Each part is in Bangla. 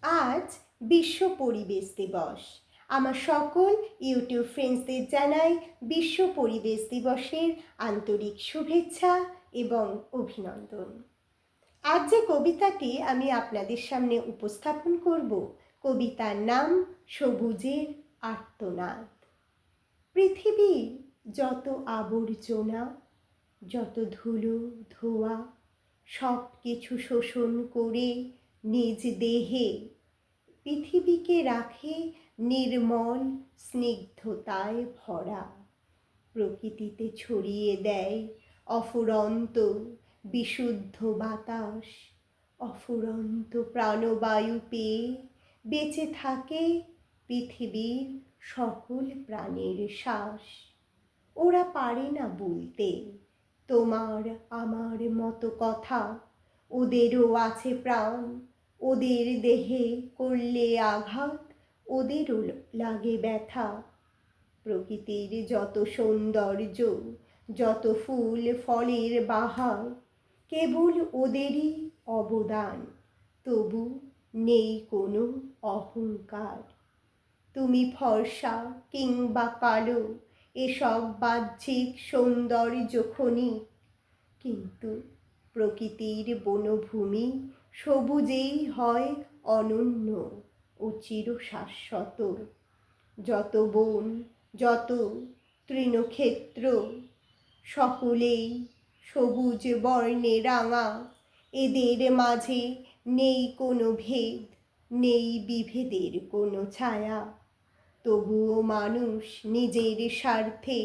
আজ বিশ্ব পরিবেশ দিবস। আমার সকল ইউটিউব ফ্রেন্ডসদের জানাই বিশ্ব পরিবেশ দিবসের আন্তরিক শুভেচ্ছা এবং অভিনন্দন। আজ যে কবিতাটি আমি আপনাদের সামনে উপস্থাপন করব, কবিতার নাম সবুজের আর্তনাদ। পৃথিবীর যত আবর্জনা, যত ধুলো ধোঁয়া, সব কিছু শোষণ করে নিজ দেহে পৃথিবীকে রাখে নির্মল স্নিগ্ধতায় ভরা। প্রকৃতিতে ছড়িয়ে দেয় অফুরন্ত বিশুদ্ধ বাতাস, অফুরন্ত প্রাণবায়ু পেয়ে বেঁচে থাকে পৃথিবীর সকল প্রাণের শ্বাস। ওরা পারে না বলতে তোমার আমার মতো কথা, ওদেরও আছে প্রাণ, ওদের দেহে করলে আঘাত ওদেরও লাগে ব্যথা। প্রকৃতির যত সৌন্দর্য, যত ফুল ফলের বাহার, কেবল ওদেরই অবদান, তবু নেই কোনো অহংকার। তুমি ফর্সা কিংবা কালো, এসব বাহ্যিক সৌন্দর্য ক্ষণিক, কিন্তু প্রকৃতির বনভূমি সবুজেই হয় অনন্য ও চিরশাশ্বত। যত বন, যত তৃণক্ষেত্র, সকলেই সবুজ বর্ণে রাঙা। এদের মাঝে নেই কোনো ভেদ, নেই বিভেদের কোনো ছায়া। তবুও মানুষ নিজের স্বার্থে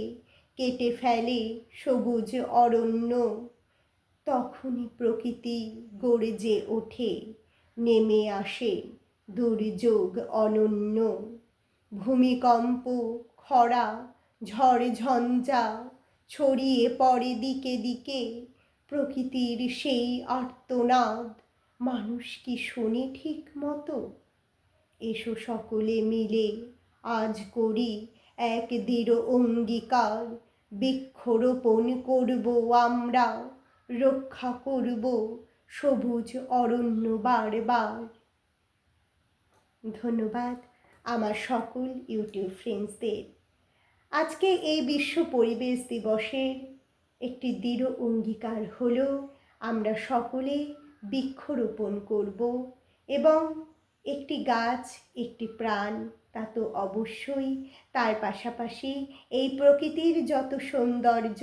কেটে ফেলে সবুজ অরণ্য। তখনই প্রকৃতি গর্জে ওঠে, নেমে আসে দুর্যোগ অনন্য। ভূমিকম্প, খরা, ঝড় ঝঞ্ঝা ছড়িয়ে পড়ে দিকে দিকে। প্রকৃতির সেই আর্তনাদ মানুষ কি শোনে ঠিক মতো? এসো সকলে মিলে আজ করি এক দৃঢ় অঙ্গীকার, বৃক্ষরোপণ করব আমরা, রক্ষা করব সবুজ অরণ্য বারবার। ধন্যবাদ আমার সকল ইউটিউব ফ্রেন্ডসদের। আজকে এই বিশ্ব পরিবেশ দিবসের একটি দৃঢ় অঙ্গীকার হলো আমরা সকলে বৃক্ষরোপণ করব, এবং একটি গাছ একটি প্রাণ, তা তো অবশ্যই। তার পাশাপাশি এই প্রকৃতির যত সৌন্দর্য,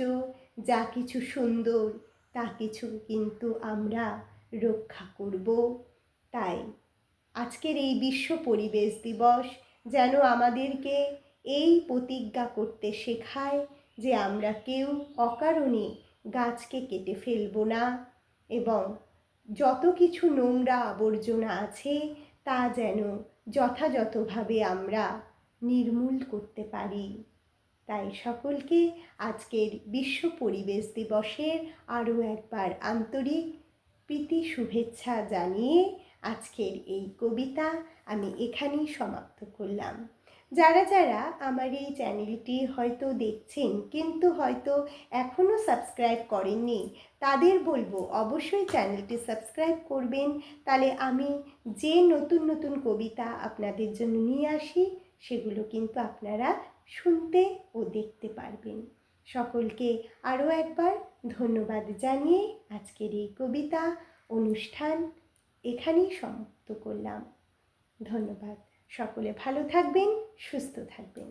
যা কিছু সুন্দর, তা কিছু কিন্তু আমরা রক্ষা করব। তাই আজকের এই বিশ্ব পরিবেশ দিবস যেন আমাদেরকে এই প্রতিজ্ঞা করতে শেখায় যে আমরা কেউ অকারণে গাছকে কেটে ফেলব না, এবং যত কিছু নোংরা আবর্জনা আছে তা যেন যথাযথভাবে আমরা নির্মূল করতে পারি। তাই সকলকে আজকের বিশ্ব পরিবেশ দিবসের আরও একবার আন্তরিক প্রীতি শুভেচ্ছা জানিয়ে আজকের এই কবিতা আমি এখানেই সমাপ্ত করলাম। যারা যারা আমার এই চ্যানেলটি হয়তো দেখছেন কিন্তু হয়তো এখনও সাবস্ক্রাইব করেননি, তাদের বলবো অবশ্যই চ্যানেলটি সাবস্ক্রাইব করবেন। তাহলে আমি যে নতুন নতুন কবিতা আপনাদের জন্য নিয়ে আসি সেগুলো কিন্তু আপনারা শুনতে ও দেখতে পারবেন। সকলকে আরও একবার ধন্যবাদ জানিয়ে আজকের এই কবিতা অনুষ্ঠান এখানেই সমাপ্ত করলাম। ধন্যবাদ। সকলে ভালো থাকবেন, সুস্থ থাকবেন।